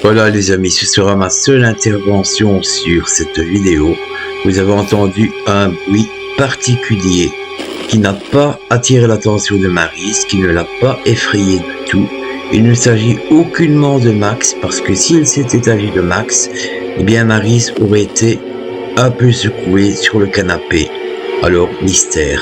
Voilà les amis, ce sera ma seule intervention sur cette vidéo. Vous avez entendu un bruit particulier qui n'a pas attiré l'attention de Maryse, qui ne l'a pas effrayé du tout. Il ne s'agit aucunement de Max, parce que s'il s'était agi de Max, eh bien Maryse aurait été un peu secouée sur le canapé. Alors, mystère.